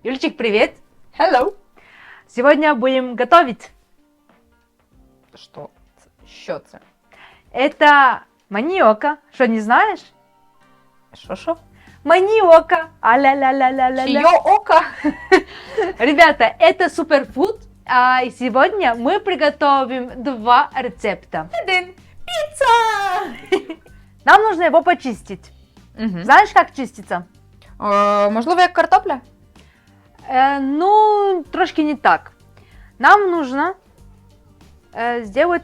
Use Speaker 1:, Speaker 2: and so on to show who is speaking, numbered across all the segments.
Speaker 1: Юльчик, привет!
Speaker 2: Hello!
Speaker 1: Сегодня будем готовить.
Speaker 2: Що це? Що це?
Speaker 1: Это маниока. Что, не знаешь?
Speaker 2: Що?
Speaker 1: Маниока. А-ля-ля-ля-ля-ля-ля.
Speaker 2: Чье око?
Speaker 1: Ребята, это суперфуд. И сегодня мы приготовим два рецепта.
Speaker 2: Один. Піца!
Speaker 1: Нам нужно его почистить.
Speaker 2: Угу.
Speaker 1: Знаешь, как чистится?
Speaker 2: Можливо, як картопля?
Speaker 1: Ну, трошки не так. Нам нужно сделать...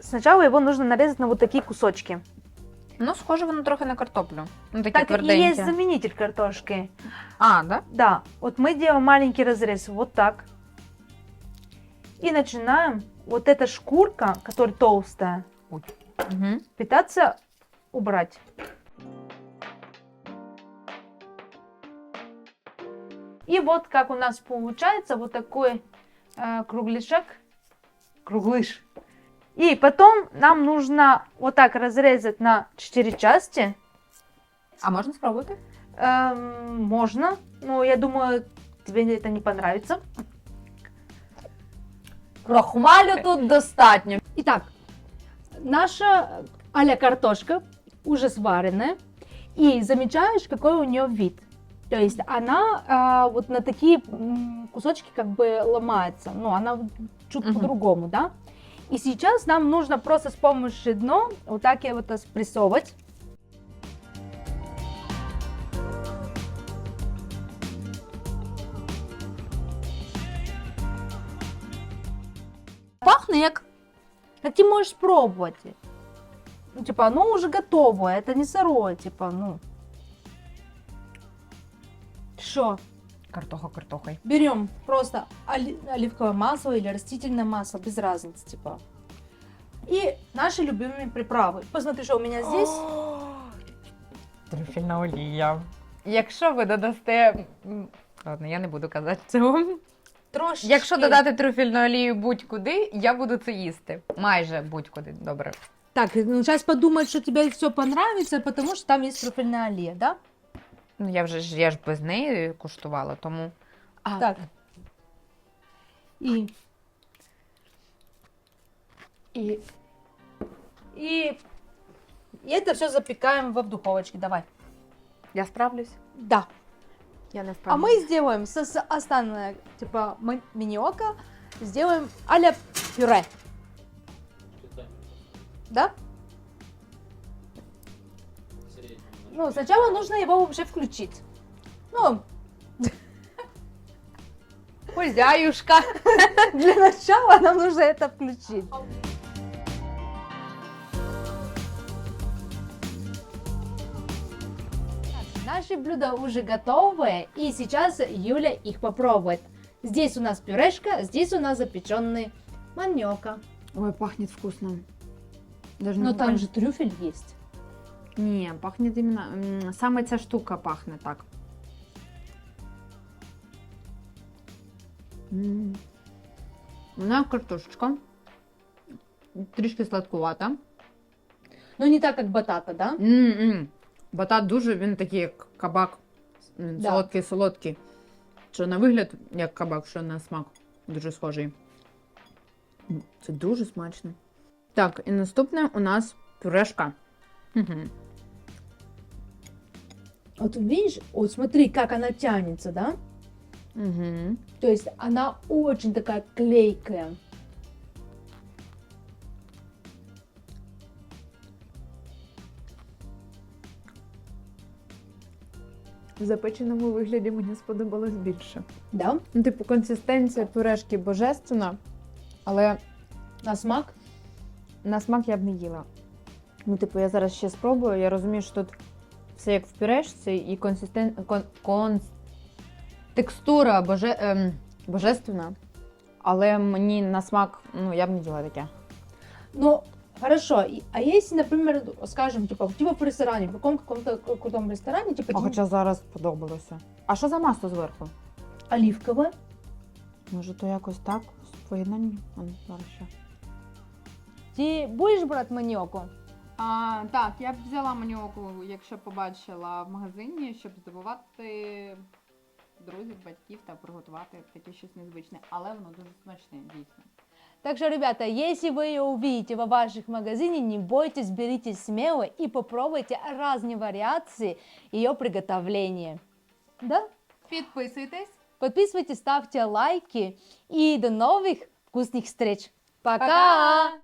Speaker 1: Сначала его нужно нарезать на вот такие кусочки.
Speaker 2: Ну, схоже воно трохи на картоплю. Ну, такі
Speaker 1: Так и
Speaker 2: тверденькі.
Speaker 1: есть заменитель картошки.
Speaker 2: А, да?
Speaker 1: Да, вот мы делаем маленький разрез вот так. И начинаем вот эта шкурка, которая толстая,
Speaker 2: Угу.
Speaker 1: пытаться убрать. И вот как у нас получается вот такой кругляшок. Круглыш. И потом нам нужно вот так разрезать на 4 части.
Speaker 2: А можна спробувати?
Speaker 1: Можно, но я думаю, тебе это не понравится.
Speaker 2: Крохмалю тут достатньо.
Speaker 1: Итак, наша а-ля картошка уже сваренная. И замечаешь, какой у нее вид. То есть она вот на такие кусочки как бы ломается. Ну, она чуть по-другому, да? И сейчас нам нужно просто с помощью дна вот так вот спрессовывать.
Speaker 2: Пахне як...
Speaker 1: Так ты можешь пробовать. Ну, типа, оно уже готовое, это не сырое, типа, ну. Что?
Speaker 2: Картоха картохой.
Speaker 1: Берем просто оливковое масло или растительное масло, без разницы, типа. И наши любимые приправы. Посмотри, что у меня здесь.
Speaker 2: Трюфельна олія. Якщо ви додасте... Ладно, я не буду казати цього.
Speaker 1: Трошечки.
Speaker 2: Якщо додати трюфельну олію будь-куди, я буду це їсти. Майже будь-куди, добре.
Speaker 1: Так, ну сейчас подумать, что тебе все понравится, потому что там есть трюфельная олея, да?
Speaker 2: Ну, я ж без неї куштувала, тому...
Speaker 1: Так. И это все запекаем в духовочке. Давай.
Speaker 2: Я справлюсь?
Speaker 1: Да.
Speaker 2: Я не
Speaker 1: А
Speaker 2: справлюсь.
Speaker 1: мы сделаем остальное, типа маниока, сделаем а-ля пюре. Да? Ну, сначала нужно его вообще включить. Ну,
Speaker 2: Хозяюшка!
Speaker 1: для начала нам нужно это включить. Наши блюда уже готовы, и сейчас Юля их попробует. Здесь у нас пюрешка, здесь у нас запеченный маньока.
Speaker 3: Ой, пахнет вкусно. Даже
Speaker 1: Но
Speaker 3: не
Speaker 1: там
Speaker 3: помню.
Speaker 1: же трюфель есть.
Speaker 3: Не, пахнет именно... Саме ця штука пахне так. Вона картошечка. Трішки сладкувата.
Speaker 1: Но не так, как батата, да?
Speaker 3: Батат дуже, він такий як кабак. Він
Speaker 1: Да.
Speaker 3: солодкий-солодкий. Що на вигляд як кабак, що на смак дуже схожий. Це дуже смачно. Так, і наступне у нас пюрешка. Угу.
Speaker 1: Вот видишь, вот смотри, как она тянется, да?
Speaker 3: Угу.
Speaker 1: То есть она очень такая клейкая.
Speaker 3: В запеченому вигляді мені сподобалось більше.
Speaker 1: Да?
Speaker 3: Ну, типу, консистенція пюрешки божественна, але
Speaker 1: На смак.
Speaker 3: на смак я б не їла. Ну, типу, я зараз ще спробую, я розумію, що тут все як в пюрешці, і текстура божественна, але мені на смак, ну, я б не їла таке.
Speaker 1: Ну, хорошо. А если, например, скажем, типа в ресторане, в каком-то крутом ресторане, типа
Speaker 3: А хоча зараз сподобалося. А що за масло зверху?
Speaker 1: оливковое,
Speaker 3: Може, то якось так, в поєднанні? А, ну, зараз ще.
Speaker 1: ты будешь брать маньоку?
Speaker 3: Так, я б взяла маніоку, якщо побачила в магазині, щоб здивувати друзів, батьків та приготувати таке щось незвичне, але воно дуже смачне, дійсно.
Speaker 1: Так что, ребята, если вы ее увидите во ваших магазине, не бойтесь, берите смело и попробуйте разные вариации ее приготовления. Да?
Speaker 3: Підписуйтесь.
Speaker 1: Подписывайтесь, ставьте лайки и до новых вкусных встреч. Пока!
Speaker 3: Пока!